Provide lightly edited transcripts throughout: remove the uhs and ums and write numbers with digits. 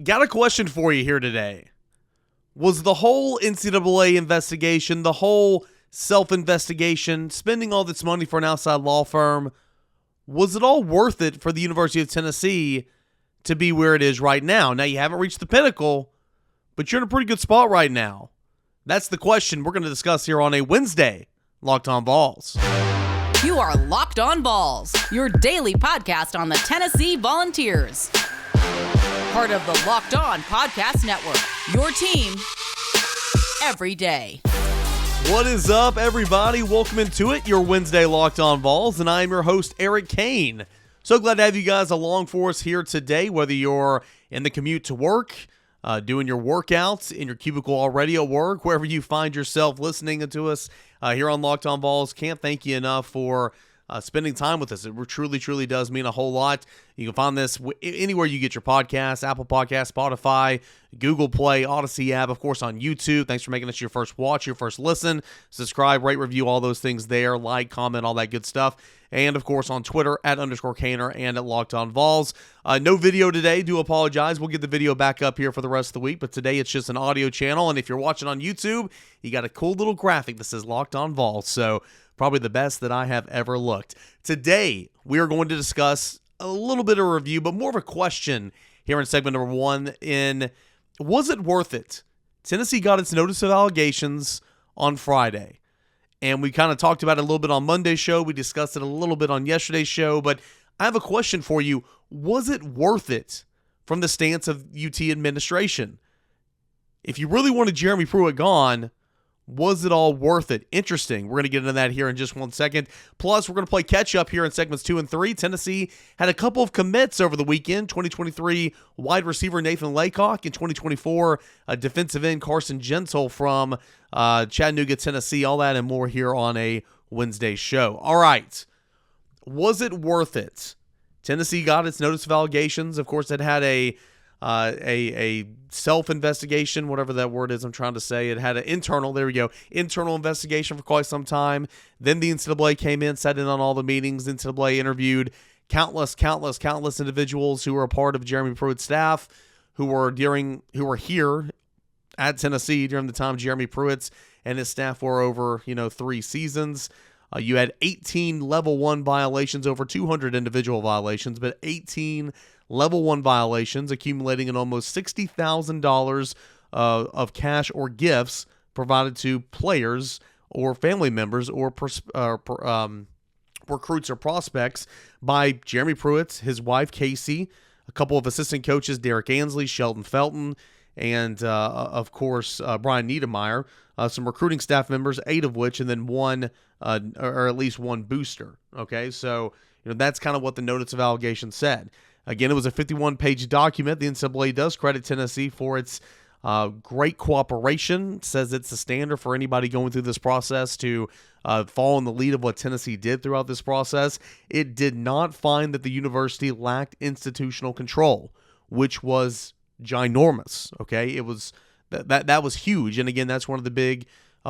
Got a question for you here today. Was the whole NCAA investigation, the whole self-investigation, spending all this money for an outside law firm, was it all worth it for the University of Tennessee to be where it is right now? Now, you haven't reached the pinnacle, but you're in a pretty good spot right now. That's the question we're going to discuss here on a Wednesday, Locked On Vols. You are Locked On Vols, your daily podcast on the Tennessee Volunteers. Part of the Locked On Podcast Network, your team every day. What is up, everybody? Welcome into it, your Wednesday Locked On Vols, and I am your host, Eric Kane. So glad to have you guys along for us here today, whether you're in the commute to work, doing your workouts, in your cubicle already at work, wherever you find yourself listening to us here on Locked On Vols. Can't thank you enough for spending time with us. It truly, truly does mean a whole lot. You can find this anywhere you get your podcasts, Apple Podcasts, Spotify, Google Play, Odyssey app, of course, on YouTube. Thanks for making us your first watch, your first listen. Subscribe, rate, review, all those things there. Like, comment, all that good stuff. And, of course, on Twitter, @_Caner and at Locked On Vols. No video today. Do apologize. We'll get the video back up here for the rest of the week. But today it's just an audio channel. And if you're watching on YouTube, you got a cool little graphic that says Locked On Vols. So probably the best that I have ever looked. Today, we are going to discuss a little bit of a review, but more of a question here in segment number 1 was it worth it? Tennessee got its notice of allegations on Friday. And we kind of talked about it a little bit on Monday's show. We discussed it a little bit on yesterday's show. But I have a question for you. Was it worth it from the stance of UT administration? If you really wanted Jeremy Pruitt gone, was it all worth it? Interesting. We're going to get into that here in just 1 second. Plus, we're going to play catch-up here in segments 2 and 3. Tennessee had a couple of commits over the weekend. 2023 wide receiver Nathan Leacock and 2024 defensive end Carson Gentle from Chattanooga, Tennessee. All that and more here on a Wednesday show. All right. Was it worth it? Tennessee got its notice of allegations. Of course, it had a self-investigation, whatever that word is I'm trying to say. It had an internal investigation for quite some time. Then the NCAA came in, sat in on all the meetings. The NCAA interviewed countless individuals who were a part of Jeremy Pruitt's staff, who were here at Tennessee during the time Jeremy Pruitt's and his staff were over, 3 seasons. You had 18 level 1 violations, over 200 individual violations, but 18 level 1 violations, accumulating in almost $60,000 of cash or gifts provided to players or family members or recruits or prospects by Jeremy Pruitt, his wife Casey, a couple of assistant coaches, Derek Ansley, Sheldon Felton, and of course Brian Niedermeyer, some recruiting staff members, 8 of which, and then one or at least one booster. Okay, so that's kind of what the notice of allegation said. Again, it was a 51-page document. The NCAA does credit Tennessee for its great cooperation. It says it's a standard for anybody going through this process to follow in the lead of what Tennessee did throughout this process. It did not find that the university lacked institutional control, which was ginormous. Okay, it was that was huge. And again, that's one of the big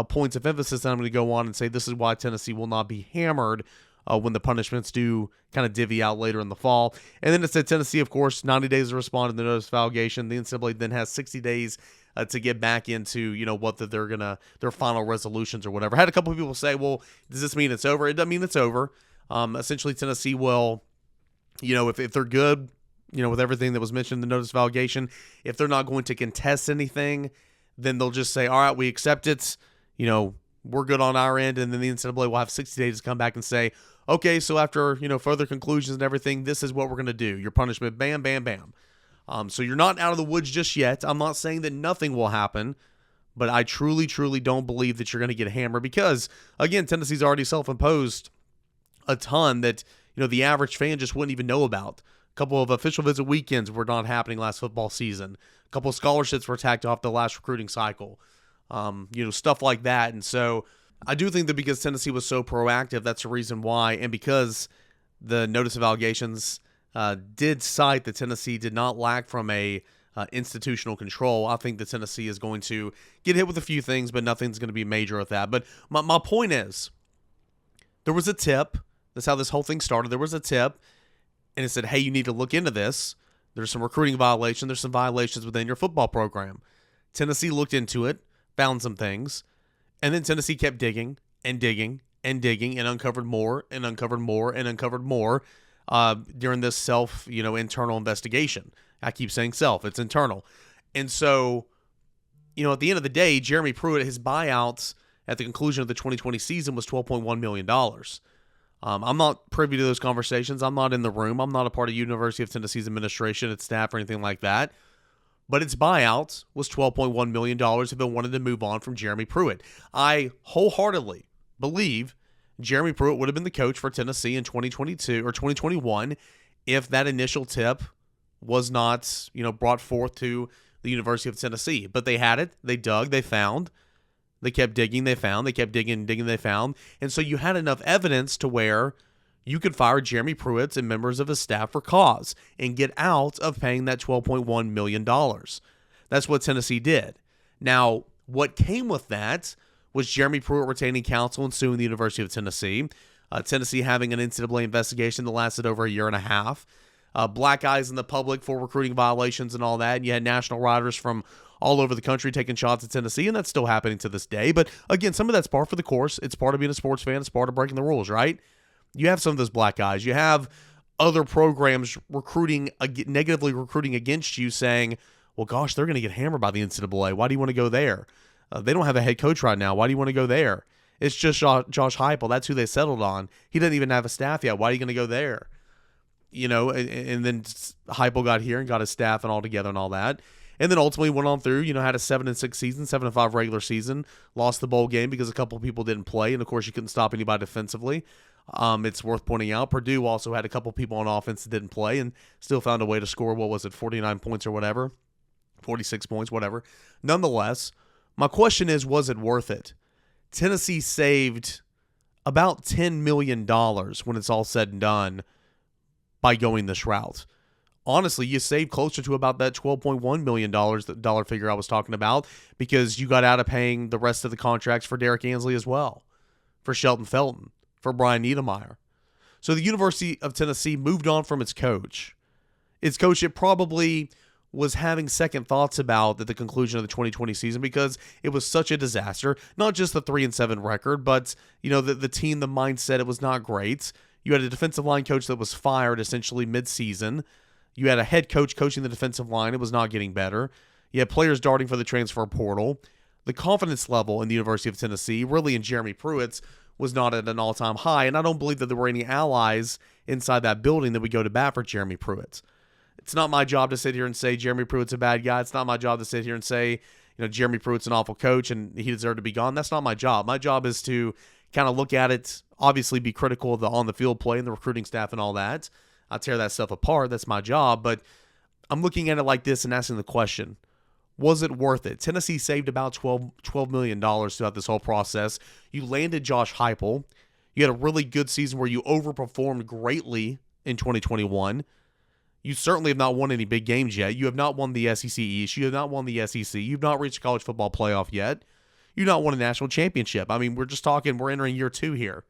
points of emphasis that I'm going to go on and say this is why Tennessee will not be hammered when the punishments do kind of divvy out later in the fall. And then it said Tennessee, of course, 90 days to respond to the notice of allegation. The NCAA then has 60 days to get back into, what their final resolutions or whatever. I had a couple of people say, well, does this mean it's over? It doesn't mean it's over. Essentially, Tennessee will, if they're good, with everything that was mentioned in the notice of allegation, if they're not going to contest anything, then they'll just say, all right, we accept it, we're good on our end, and then the NCAA will have 60 days to come back and say, okay, so after, further conclusions and everything, this is what we're going to do. Your punishment, bam, bam, bam. So you're not out of the woods just yet. I'm not saying that nothing will happen, but I truly, truly don't believe that you're going to get hammered because, again, Tennessee's already self-imposed a ton that, the average fan just wouldn't even know about. A couple of official visit weekends were not happening last football season. A couple of scholarships were tacked off the last recruiting cycle. Stuff like that. And so I do think that because Tennessee was so proactive, that's the reason why. And because the notice of allegations did cite that Tennessee did not lack from a institutional control, I think that Tennessee is going to get hit with a few things, but nothing's going to be major with that. But my point is, there was a tip. That's how this whole thing started. There was a tip, and it said, hey, you need to look into this. There's some recruiting violations. There's some violations within your football program. Tennessee looked into it, found some things, and then Tennessee kept digging and digging and digging and uncovered more and uncovered more and uncovered more during this internal investigation. I keep saying self. It's internal. And so, at the end of the day, Jeremy Pruitt, his buyouts at the conclusion of the 2020 season was $12.1 million. I'm not privy to those conversations. I'm not in the room. I'm not a part of University of Tennessee's administration, its staff, or anything like that. But its buyout was $12.1 million if it wanted to move on from Jeremy Pruitt. I wholeheartedly believe Jeremy Pruitt would have been the coach for Tennessee in 2022 or 2021 if that initial tip was not, brought forth to the University of Tennessee. But they had it. They dug. They found. They kept digging. They found. They kept digging and digging. They found. And so you had enough evidence to where you could fire Jeremy Pruitt and members of his staff for cause and get out of paying that $12.1 million. That's what Tennessee did. Now, what came with that was Jeremy Pruitt retaining counsel and suing the University of Tennessee. Tennessee having an NCAA investigation that lasted over a year and a half. Black eyes in the public for recruiting violations and all that. And you had national writers from all over the country taking shots at Tennessee, and that's still happening to this day. But again, some of that's par for the course. It's part of being a sports fan. It's part of breaking the rules, right? You have some of those black guys. You have other programs negatively recruiting against you saying, well, gosh, they're going to get hammered by the NCAA. Why do you want to go there? They don't have a head coach right now. Why do you want to go there? It's just Josh Heupel. That's who they settled on. He doesn't even have a staff yet. Why are you going to go there? And then Heupel got here and got his staff and all together and all that. And then ultimately went on through, had a 7-6 season, 7-5 regular season, lost the bowl game because a couple of people didn't play. And of course, you couldn't stop anybody defensively. It's worth pointing out, Purdue also had a couple people on offense that didn't play and still found a way to score, 49 points or whatever, 46 points, whatever. Nonetheless, my question is, was it worth it? Tennessee saved about $10 million when it's all said and done by going this route. Honestly, you saved closer to about that $12.1 million dollar figure I was talking about because you got out of paying the rest of the contracts for Derek Ansley as well, for Shelton Felton, for Brian Niedermeyer. So the University of Tennessee moved on from its coach. Its coach, it probably was having second thoughts about at the conclusion of the 2020 season because it was such a disaster. Not just the 3-7 record, but the team, the mindset, it was not great. You had a defensive line coach that was fired essentially mid-season. You had a head coach coaching the defensive line. It was not getting better. You had players darting for the transfer portal. The confidence level in the University of Tennessee, really in Jeremy Pruitt's, was not at an all-time high, and I don't believe that there were any allies inside that building that would go to bat for Jeremy Pruitt. It's not my job to sit here and say Jeremy Pruitt's a bad guy. It's not my job to sit here and say, Jeremy Pruitt's an awful coach and he deserved to be gone. That's not my job. My job is to kind of look at it, obviously be critical of the on-the-field play and the recruiting staff and all that. I tear that stuff apart. That's my job. But I'm looking at it like this and asking the question, was it worth it? Tennessee saved about $12 million throughout this whole process. You landed Josh Heupel. You had a really good season where you overperformed greatly in 2021. You certainly have not won any big games yet. You have not won the SEC East. You have not won the SEC. You've not reached a college football playoff yet. You've not won a national championship. I mean, we're entering year 2 here.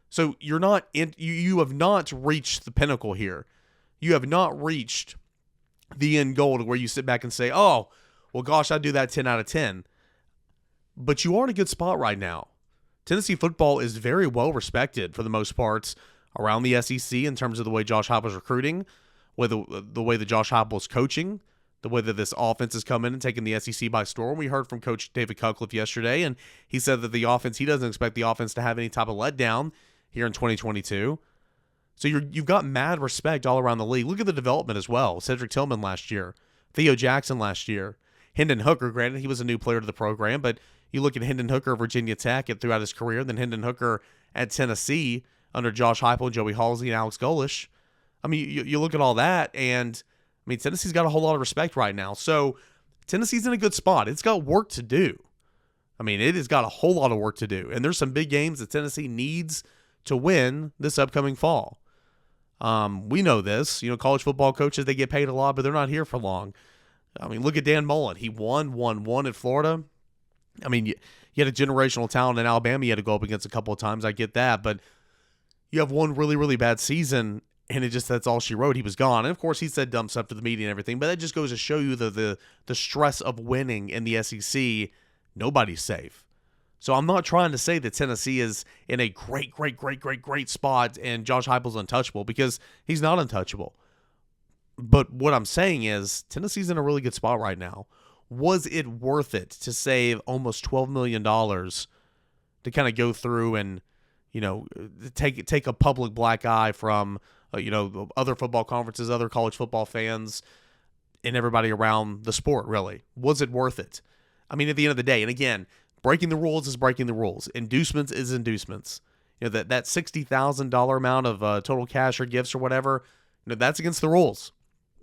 So you have not reached the pinnacle here. You have not reached the end goal to where you sit back and say, oh, well, gosh, I'd do that 10 out of 10. But you are in a good spot right now. Tennessee football is very well respected for the most part around the SEC in terms of the way Josh Heupel is recruiting, the way that Josh Heupel is coaching, the way that this offense has come in and taken the SEC by storm. We heard from Coach David Cutcliffe yesterday, and he said that he doesn't expect the offense to have any type of letdown here in 2022. So you've got mad respect all around the league. Look at the development as well. Cedric Tillman last year, Theo Jackson last year, Hendon Hooker, granted he was a new player to the program, but you look at Hendon Hooker, Virginia Tech, and throughout his career, then Hendon Hooker at Tennessee under Josh Heupel, Joey Halsey, and Alex Golish. I mean, you look at all that, and I mean, Tennessee's got a whole lot of respect right now. So Tennessee's in a good spot. It's got work to do. I mean, it has got a whole lot of work to do. And there's some big games that Tennessee needs to win this upcoming fall. We know this. College football coaches, they get paid a lot, but they're not here for long. I mean, look at Dan Mullen. He won at Florida. I mean, you had a generational talent in Alabama you had to go up against a couple of times. I get that. But you have one really, really bad season, And that's all she wrote. He was gone. And of course, he said dumb stuff to the media and everything, but that just goes to show you the stress of winning in the SEC. Nobody's safe. So I'm not trying to say that Tennessee is in a great spot and Josh Heupel's untouchable, because he's not untouchable. But what I'm saying is Tennessee's in a really good spot right now. Was it worth it to save almost $12 million to kind of go through and, take a public black eye from other football conferences, other college football fans, and everybody around the sport, really? Was it worth it? I mean, at the end of the day, and again, breaking the rules is breaking the rules. Inducements is inducements. That $60,000 amount of total cash or gifts or whatever, that's against the rules.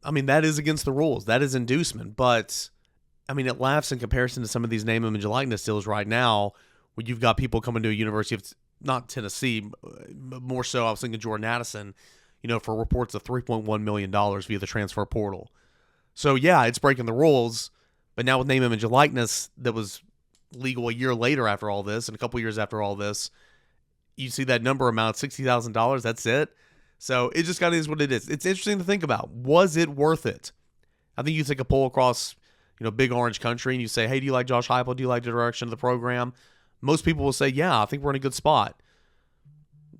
I mean, that is against the rules. That is inducement. But, I mean, it laughs in comparison to some of these name, image, and likeness deals right now, where you've got people coming to a university of, not Tennessee, more so I was thinking Jordan Addison, for reports of $3.1 million via the transfer portal. So, yeah, it's breaking the rules. But now with name, image, and likeness that was legal a year later after all this, and a couple years after all this, you see that number amount, $60,000, that's it. So it just kind of is what it is. It's interesting to think about. Was it worth it? I think you take a poll across, big orange country, and you say, hey, do you like Josh Heupel? Do you like the direction of the program? Most people will say, yeah, I think we're in a good spot.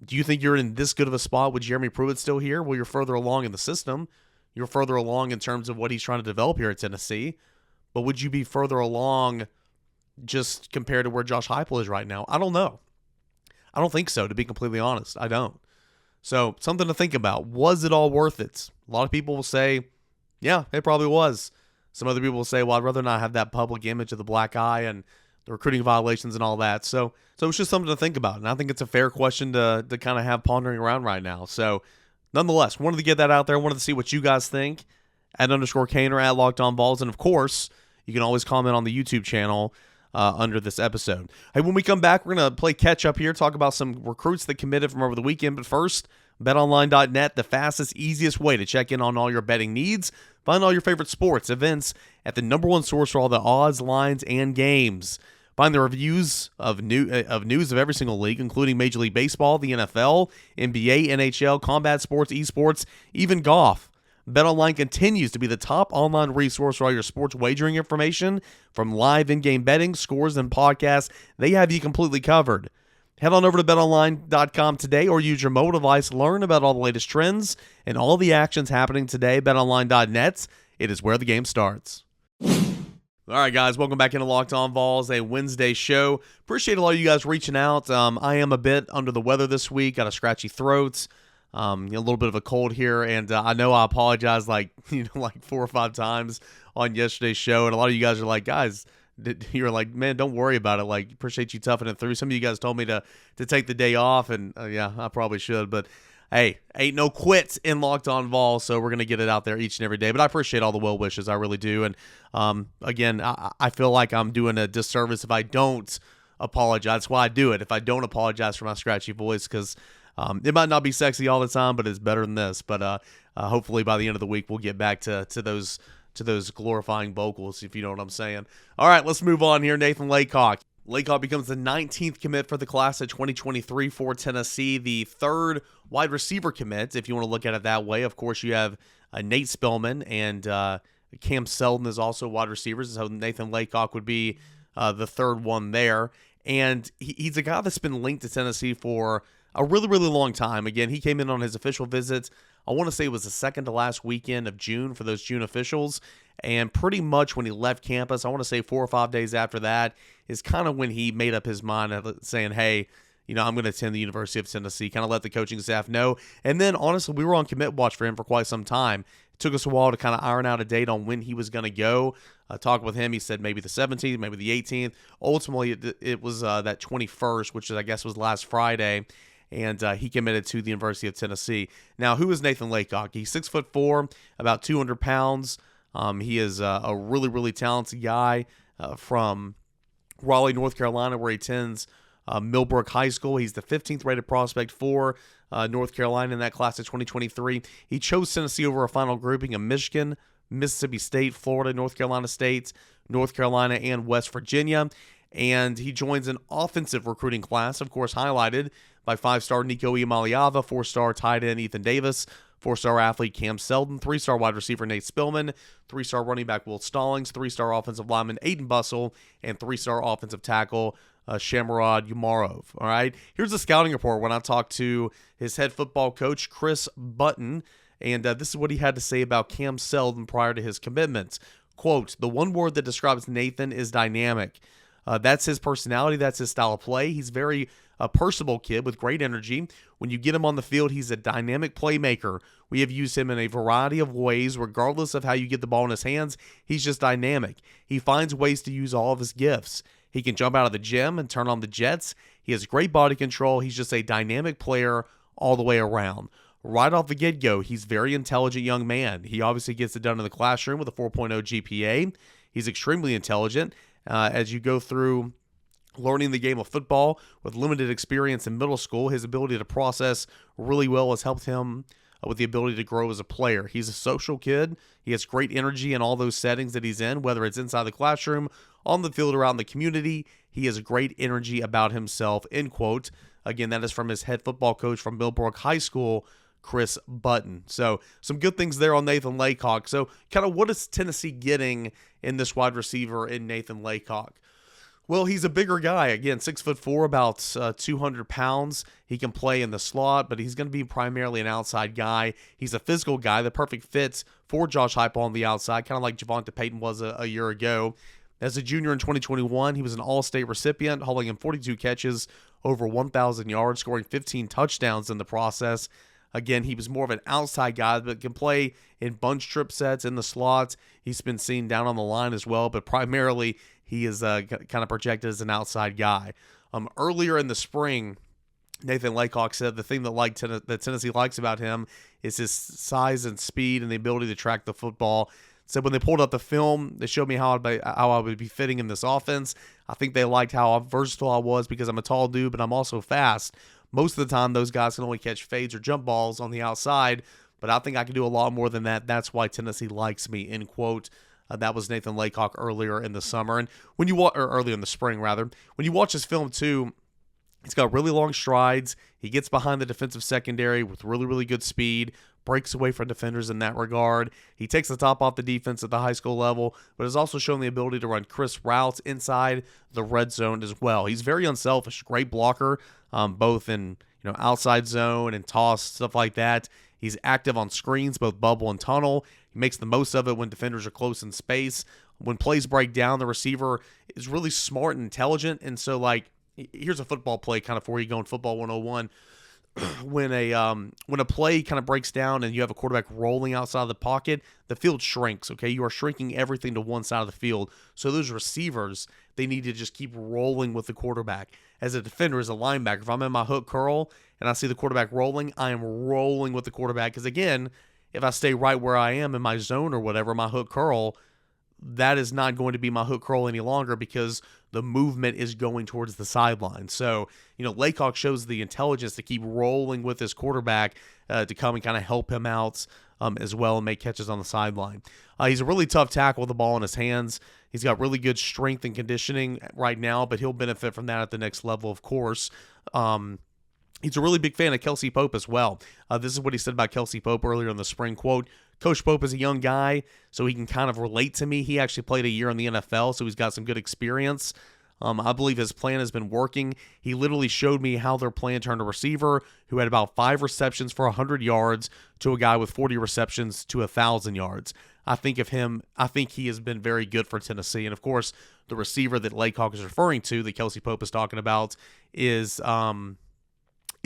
Do you think you're in this good of a spot with Jeremy Pruitt still here? Well, you're further along in the system. You're further along in terms of what he's trying to develop here at Tennessee. But would you be further along just compared to where Josh Heupel is right now? I don't know. I don't think so, to be completely honest. I don't. So, something to think about. Was it all worth it? A lot of people will say, yeah, it probably was. Some other people will say, well, I'd rather not have that public image of the black eye and the recruiting violations and all that. So it's just something to think about. And I think it's a fair question to kind of have pondering around right now. So, nonetheless, wanted to get that out there. Wanted to see what you guys think at _Caner, at Locked On Vols. And, of course, you can always comment on the YouTube channel under this episode. Hey, when we come back, we're going to play catch up here, talk about some recruits that committed from over the weekend. But first, BetOnline.net, the fastest, easiest way to check in on all your betting needs. Find all your favorite sports, events at the #1 source for all the odds, lines, and games. Find the reviews of news of every single league, including Major League Baseball, the NFL, NBA, NHL, combat sports, esports, even golf. BetOnline continues to be the top online resource for all your sports wagering information. From live in-game betting, scores, and podcasts, they have you completely covered. Head on over to betonline.com today or use your mobile device. Learn about all the latest trends and all the actions happening today. BetOnline.net, it is where the game starts. All right, guys, welcome back into Locked On Vols, a Wednesday show. Appreciate a lot of you guys reaching out. I am a bit under the weather this week, got a scratchy throat. A little bit of a cold here, and I know I apologize like 4 or 5 times on yesterday's show, and a lot of you guys are like, guys, you're like, man, don't worry about it. Like, appreciate you toughing it through. Some of you guys told me to take the day off, and yeah, I probably should, but hey, ain't no quits in Locked On Vols, so we're going to get it out there each and every day. But I appreciate all the well wishes. I really do. And again, I feel like I'm doing a disservice if I don't apologize. That's why I do it. If I don't apologize for my scratchy voice, because it might not be sexy all the time, but it's better than this. But hopefully by the end of the week, we'll get back to those glorifying vocals, if you know what I'm saying. All right, let's move on here. Nathan Leacock. Leacock becomes the 19th commit for the class of 2023 for Tennessee, the third wide receiver commit, if you want to look at it that way. Of course, you have Nate Spillman, and Cam Selden is also wide receivers, so Nathan Leacock would be the third one there. And he's a guy that's been linked to Tennessee for a really, really long time. Again, he came in on his official visit, I want to say it was the second to last weekend of June for those June officials. And pretty much when he left campus, I want to say 4 or 5 days after that, is kind of when he made up his mind saying, hey, I'm going to attend the University of Tennessee, kind of let the coaching staff know. And then, honestly, we were on commit watch for him for quite some time. It took us a while to kind of iron out a date on when he was going to go. Talked with him. He said maybe the 17th, maybe the 18th. Ultimately, it was that 21st, which I guess was last Friday. And he committed to the University of Tennessee. Now, who is Nathan Leacock? He's 6'4", about 200 pounds. He is a really, really talented guy from Raleigh, North Carolina, where he attends Millbrook High School. He's the 15th rated prospect for North Carolina in that class of 2023. He chose Tennessee over a final grouping of Michigan, Mississippi State, Florida, North Carolina State, North Carolina, and West Virginia. And he joins an offensive recruiting class, of course, highlighted by 5-star Nico Iamaleava, 4-star tight end Ethan Davis, 4-star athlete Cam Selden, 3-star wide receiver Nate Spillman, 3-star running back Will Stallings, 3-star offensive lineman Aiden Bussell, and 3-star offensive tackle Shamarad Umarov. All right, here's the scouting report when I talked to his head football coach, Chris Button, and this is what he had to say about Cam Selden prior to his commitments. Quote, "The one word that describes Nathan is dynamic. That's his personality. That's his style of play. He's very personable kid with great energy. When you get him on the field, he's a dynamic playmaker. We have used him in a variety of ways. Regardless of how you get the ball in his hands, he's just dynamic. He finds ways to use all of his gifts. He can jump out of the gym and turn on the jets. He has great body control. He's just a dynamic player all the way around. Right off the get-go, he's a very intelligent young man. He obviously gets it done in the classroom with a 4.0 GPA. He's extremely intelligent. As you go through learning the game of football with limited experience in middle school, his ability to process really well has helped him with the ability to grow as a player. He's a social kid. He has great energy in all those settings that he's in, whether it's inside the classroom, on the field, or out in the community. He has great energy about himself," end quote. Again, that is from his head football coach from Millbrook High School, Chris Button. So some good things there on Nathan Leacock. So kind of what is Tennessee getting in this wide receiver in Nathan Leacock? Well, he's a bigger guy. Again, 6'4", about 200 pounds. He can play in the slot, but he's going to be primarily an outside guy. He's a physical guy, the perfect fit for Josh Heupel on the outside, kind of like Javonte Payton was a year ago. As a junior in 2021, he was an All-State recipient, hauling in 42 catches, over 1,000 yards, scoring 15 touchdowns in the process. Again, he was more of an outside guy, but can play in bunch trip sets in the slots. He's been seen down on the line as well, but primarily he is kind of projected as an outside guy. Earlier in the spring, Nathan Leacock said the thing that Tennessee likes about him is his size and speed and the ability to track the football. So when they pulled up the film, they showed me how I would be fitting in this offense. I think they liked how versatile I was because I'm a tall dude, but I'm also fast. Most of the time, those guys can only catch fades or jump balls on the outside, but I think I can do a lot more than that. That's why Tennessee likes me, end quote. That was Nathan Leacock earlier in the summer, and earlier in the spring, rather. When you watch this film, too, he's got really long strides. He gets behind the defensive secondary with really, really good speed, breaks away from defenders in that regard. He takes the top off the defense at the high school level, but has also shown the ability to run crisp routes inside the red zone as well. He's very unselfish, great blocker, both in outside zone and toss, stuff like that. He's active on screens, both bubble and tunnel. He makes the most of it when defenders are close in space. When plays break down, the receiver is really smart and intelligent. And so, here's a football play kind of for you going football 101. When a play kind of breaks down and you have a quarterback rolling outside of the pocket, the field shrinks, okay? You are shrinking everything to one side of the field. So those receivers, they need to just keep rolling with the quarterback. As a defender, as a linebacker, if I'm in my hook curl and I see the quarterback rolling, I am rolling with the quarterback. Because again, if I stay right where I am in my zone or whatever, my hook curl, that is not going to be my hook curl any longer because the movement is going towards the sideline. So, Leacock shows the intelligence to keep rolling with his quarterback to come and kind of help him out as well and make catches on the sideline. He's a really tough tackle with the ball in his hands. He's got really good strength and conditioning right now, but he'll benefit from that at the next level, of course. He's a really big fan of Kelsey Pope as well. This is what he said about Kelsey Pope earlier in the spring, quote, "Coach Pope is a young guy, so he can kind of relate to me. He actually played a year in the NFL, so he's got some good experience. I believe his plan has been working. He literally showed me how their plan turned a receiver who had about 5 receptions for 100 yards to a guy with 40 receptions to 1,000 yards. I think he has been very good for Tennessee. And, of course, the receiver that Leacock is referring to, that Kelsey Pope is talking about, is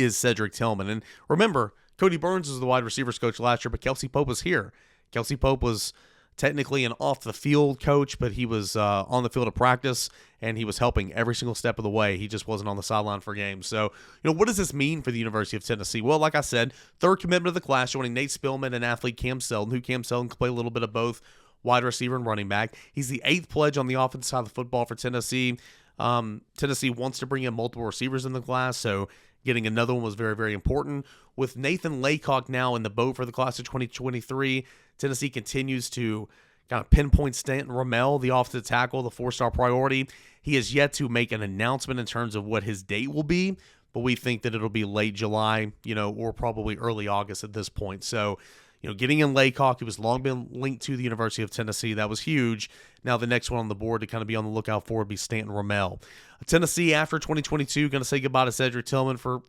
Cedric Tillman. And remember, Cody Burns was the wide receivers coach last year, but Kelsey Pope was here. Kelsey Pope was technically an off-the-field coach, but he was on the field of practice, and he was helping every single step of the way. He just wasn't on the sideline for games. So, what does this mean for the University of Tennessee? Well, like I said, third commitment of the class, joining Nate Spillman and athlete Cam Selden, who Cam Selden can play a little bit of both wide receiver and running back. He's the 8th pledge on the offensive side of the football for Tennessee. Tennessee wants to bring in multiple receivers in the class, so getting another one was very, very important. With Nathan Leacock now in the boat for the class of 2023, Tennessee continues to kind of pinpoint Stanton Ramel, the offensive tackle, the 4-star priority. He has yet to make an announcement in terms of what his date will be, but we think that it'll be late July, or probably early August at this point. So, getting in Leacock, who has long been linked to the University of Tennessee, that was huge. Now the next one on the board to kind of be on the lookout for would be Stanton Ramel. Tennessee, after 2022, going to say goodbye to Cedric Tillman for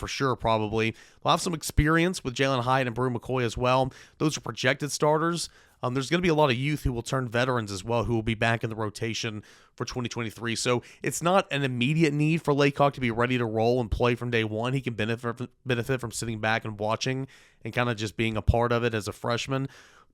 sure, probably. They'll have some experience with Jalen Hyatt and Brew McCoy as well. Those are projected starters. There's going to be a lot of youth who will turn veterans as well, who will be back in the rotation for 2023. So it's not an immediate need for Leacock to be ready to roll and play from day one. He can benefit from sitting back and watching and kind of just being a part of it as a freshman.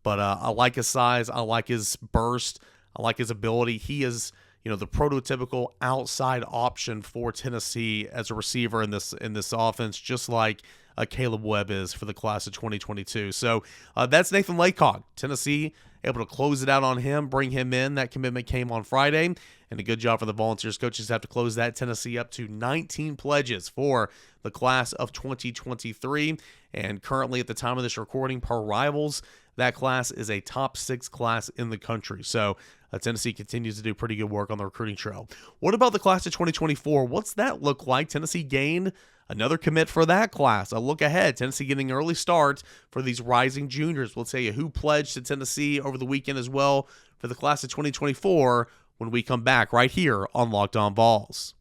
But I like his size. I like his burst. I like his ability. He is, the prototypical outside option for Tennessee as a receiver in this offense, just like Caleb Webb is for the class of 2022. So that's Nathan Leacock. Tennessee able to close it out on him, bring him in. That commitment came on Friday, and a good job for the Volunteers. Coaches have to close that Tennessee up to 19 pledges for the class of 2023. And currently, at the time of this recording, per Rivals, that class is a top 6 class in the country. So Tennessee continues to do pretty good work on the recruiting trail. What about the class of 2024? What's that look like? Tennessee gained another commit for that class. A look ahead. Tennessee getting an early start for these rising juniors. We'll tell you who pledged to Tennessee over the weekend as well for the class of 2024 when we come back right here on Locked On Vols.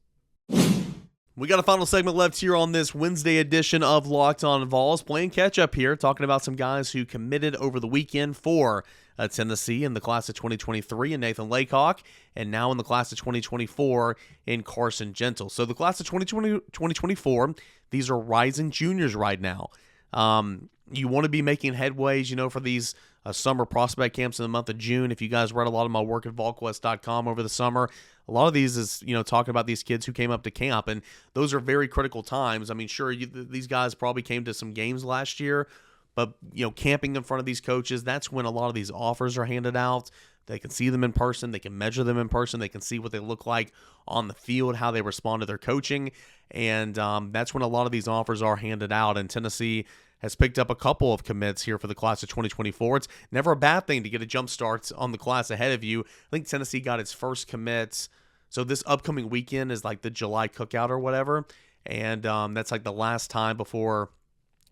We got a final segment left here on this Wednesday edition of Locked On Vols. Playing catch up here, talking about some guys who committed over the weekend for Tennessee in the class of 2023 in Nathan Leacock, and now in the class of 2024 in Carson Gentle. So the class of 2024, these are rising juniors right now. You want to be making headways, for these summer prospect camps in the month of June. If you guys read a lot of my work at VolQuest.com over the summer, a lot of these is, talking about these kids who came up to camp, and those are very critical times. I mean, sure, these guys probably came to some games last year, but, camping in front of these coaches, that's when a lot of these offers are handed out. They can see them in person. They can measure them in person. They can see what they look like on the field, how they respond to their coaching, and that's when a lot of these offers are handed out, and Tennessee has picked up a couple of commits here for the class of 2024. It's never a bad thing to get a jump start on the class ahead of you. I think Tennessee got its first commits. So this upcoming weekend is like the July cookout or whatever. And that's like the last time before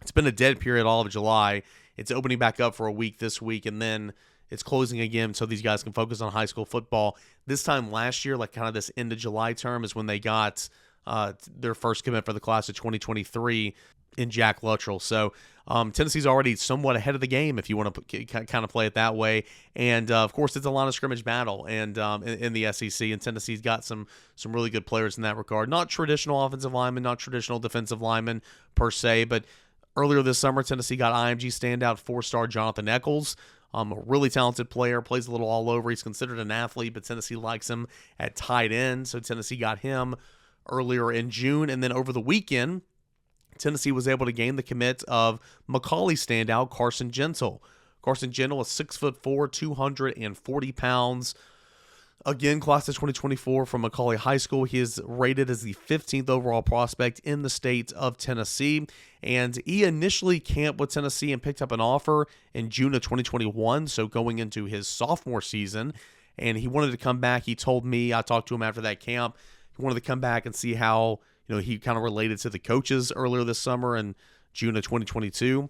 it's been a dead period all of July. It's opening back up for a week this week, and then it's closing again so these guys can focus on high school football. This time last year, like kind of this end of July term, is when they got their first commit for the class of 2023 in Jack Luttrell. So Tennessee's already somewhat ahead of the game if you want to kind of play it that way. And, of course, it's a line of scrimmage battle and in the SEC, and Tennessee's got some really good players in that regard. Not traditional offensive linemen, not traditional defensive linemen per se, but earlier this summer, Tennessee got IMG standout 4-star Jonathan Eccles. A really talented player, plays a little all over. He's considered an athlete, but Tennessee likes him at tight end, so Tennessee got him earlier in June. And then over the weekend, Tennessee was able to gain the commit of Macaulay standout Carson Gentle. Carson Gentle is 6'4", 240 pounds. Again, class of 2024 from Macaulay High School. He is rated as the 15th overall prospect in the state of Tennessee. And he initially camped with Tennessee and picked up an offer in June of 2021, so going into his sophomore season. And he wanted to come back. He told me, I talked to him after that camp, he wanted to come back and see how he kind of related to the coaches earlier this summer in June of 2022,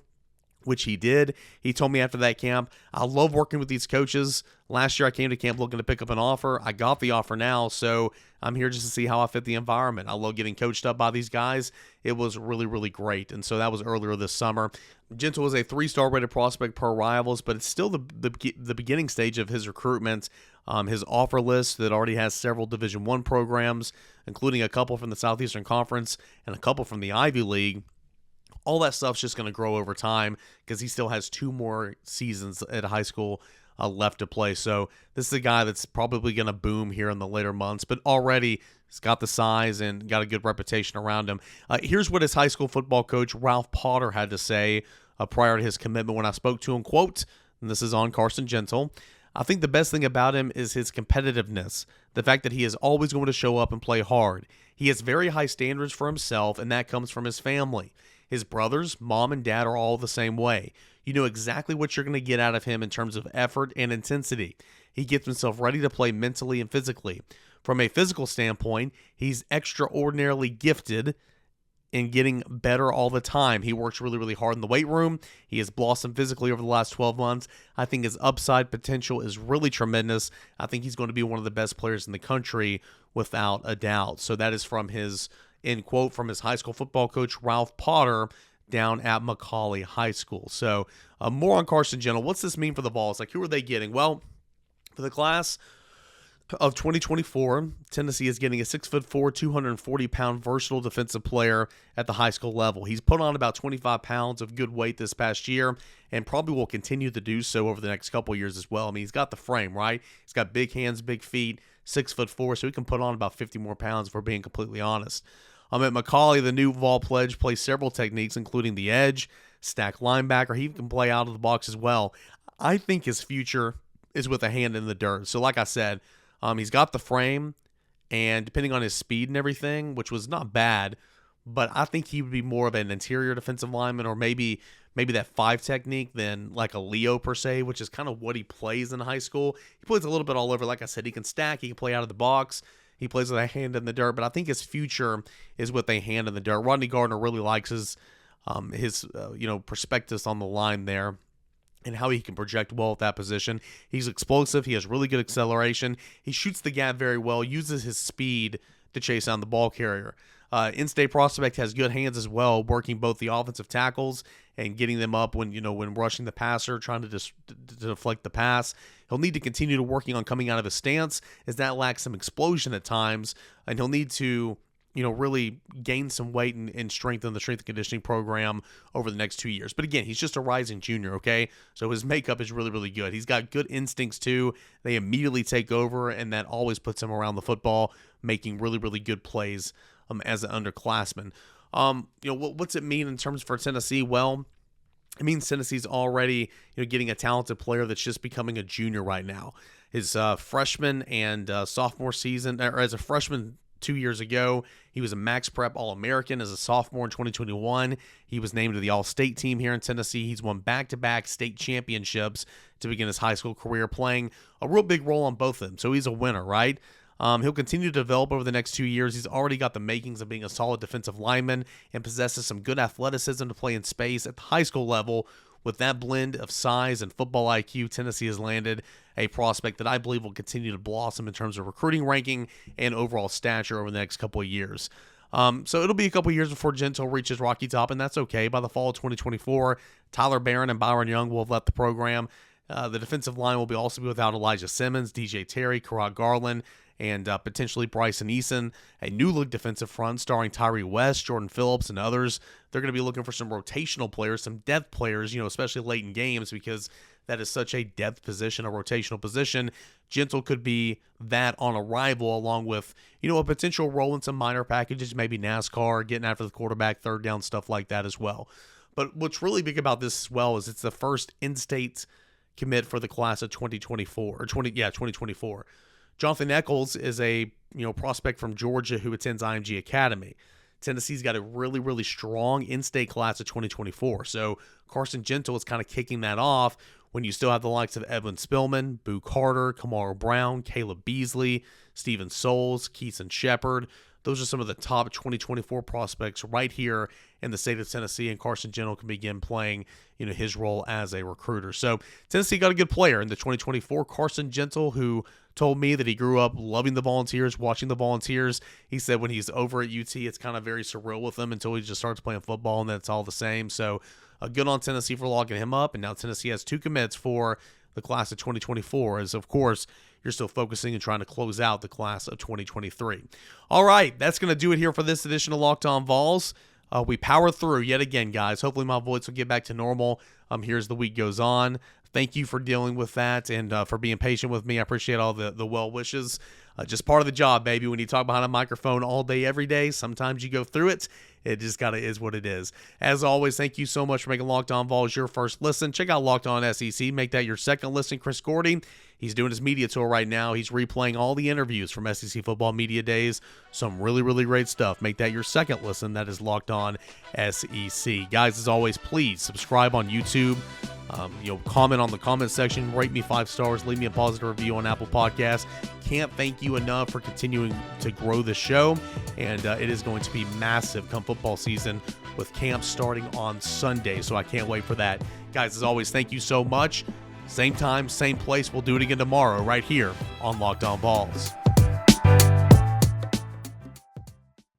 which he did. He told me after that camp, I love working with these coaches. Last year I came to camp looking to pick up an offer. I got the offer now, so I'm here just to see how I fit the environment. I love getting coached up by these guys. It was really, really great, and so that was earlier this summer. Gentle was a 3-star rated prospect per Rivals, but it's still the beginning stage of his recruitment. His offer list that already has several Division I programs, including a couple from the Southeastern Conference and a couple from the Ivy League. All that stuff's just going to grow over time because he still has 2 more seasons at high school left to play. So this is a guy that's probably going to boom here in the later months, but already he's got the size and got a good reputation around him. Here's what his high school football coach, Ralph Potter, had to say prior to his commitment when I spoke to him. Quote, and this is on Carson Gentle, I think the best thing about him is his competitiveness, the fact that he is always going to show up and play hard. He has very high standards for himself, and that comes from his family. His brothers, mom, and dad are all the same way. You know exactly what you're going to get out of him in terms of effort and intensity. He gets himself ready to play mentally and physically. From a physical standpoint, he's extraordinarily gifted and getting better all the time. He works really, really hard in the weight room. He has blossomed physically over the last 12 months. I think his upside potential is really tremendous. I think he's going to be one of the best players in the country without a doubt. So that is from his, end quote, from his high school football coach, Ralph Potter, down at Macaulay High School. So more on Carson Gentle. What's this mean for the Vols? Like, who are they getting? Well, for the class of 2024, Tennessee is getting a 6'4", 240-pound versatile defensive player at the high school level. He's put on about 25 pounds of good weight this past year and probably will continue to do so over the next couple years as well. I mean, he's got the frame, right? He's got big hands, big feet, 6'4", so he can put on about 50 more pounds if we're being completely honest. At Macaulay, the new Vol pledge plays several techniques, including the edge, stack linebacker. He can play out of the box as well. I think his future is with a hand in the dirt. So like I said, he's got the frame, and depending on his speed and everything, which was not bad, but I think he would be more of an interior defensive lineman, or maybe that 5 technique than like a Leo per se, which is kind of what he plays in high school. He plays a little bit all over. Like I said, he can stack, he can play out of the box, he plays with a hand in the dirt, but I think his future is with a hand in the dirt. Rodney Gardner really likes his prospectus on the line there, and how he can project well at that position. He's explosive. He has really good acceleration. He shoots the gap very well, uses his speed to chase down the ball carrier. In-state prospect has good hands as well, working both the offensive tackles and getting them up when rushing the passer, trying to deflect the pass. He'll need to continue to working on coming out of his stance, as that lacks some explosion at times, and he'll need to really gain some weight and strengthen the strength and conditioning program over the next 2 years. But again, he's just a rising junior, okay? So his makeup is really, really good. He's got good instincts too. They immediately take over, and that always puts him around the football, making really, really good plays as an underclassman. What's it mean in terms for Tennessee? Well, it means Tennessee's already getting a talented player that's just becoming a junior right now. His freshman and sophomore season, or as a freshman 2 years ago, he was a Max Prep All-American. As a sophomore in 2021, he was named to the All-State team here in Tennessee. He's won back-to-back state championships to begin his high school career, playing a real big role on both of them. So he's a winner, right? He'll continue to develop over the next 2 years. He's already got the makings of being a solid defensive lineman and possesses some good athleticism to play in space at the high school level. With that blend of size and football IQ, Tennessee has landed a prospect that I believe will continue to blossom in terms of recruiting ranking and overall stature over the next couple of years. So it'll be a couple of years before Gentle reaches Rocky Top, and that's okay. By the fall of 2024, Tyler Barron and Byron Young will have left the program. The defensive line will also be without Elijah Simmons, DJ Terry, Karad Garland, and potentially Bryson Eason. A new look defensive front starring Tyree West, Jordan Phillips, and others. They're going to be looking for some rotational players, some depth players, especially late in games, because that is such a depth position, a rotational position. Gentle could be that on arrival, along with, a potential role in some minor packages, maybe NASCAR, getting after the quarterback, third down, stuff like that as well. But what's really big about this as well is it's the first in-state commit for the class of 2024. Jonathan Eccles is a prospect from Georgia who attends IMG Academy. Tennessee's got a really, really strong in-state class of 2024. So Carson Gentle is kind of kicking that off when you still have the likes of Evan Spillman, Boo Carter, Kamara Brown, Caleb Beasley, Steven Souls, Keeson Shepard. Those are some of the top 2024 prospects right here in the state of Tennessee, and Carson Gentle can begin playing, his role as a recruiter. So Tennessee got a good player in the 2024. Carson Gentle, who told me that he grew up loving the Volunteers, watching the Volunteers. He said when he's over at UT, it's kind of very surreal with him until he just starts playing football, and then it's all the same. So good on Tennessee for locking him up, and now Tennessee has 2 commits for the class of 2024, as of course you're still focusing and trying to close out the class of 2023. All right, that's going to do it here for this edition of Locked On Vols. We powered through yet again, guys. Hopefully my voice will get back to normal here as the week goes on. Thank you for dealing with that and for being patient with me. I appreciate all the well wishes. Just part of the job, baby. When you talk behind a microphone all day, every day, sometimes you go through it. It just is what it is. As always, thank you so much for making Locked On Vols your first listen. Check out Locked On SEC. Make that your second listen. Chris Gordy, he's doing his media tour right now. He's replaying all the interviews from SEC Football Media Days. Some really, really great stuff. Make that your second listen. That is Locked On SEC. Guys, as always, please subscribe on YouTube. Comment on the comment section. Rate me 5 stars. Leave me a positive review on Apple Podcasts. can't thank you enough for continuing to grow the show, and it is going to be massive come football season with camp starting on Sunday, so I can't wait for that. Guys, as always, thank you so much. Same time, same place. We'll do it again tomorrow right here on Locked On Vols.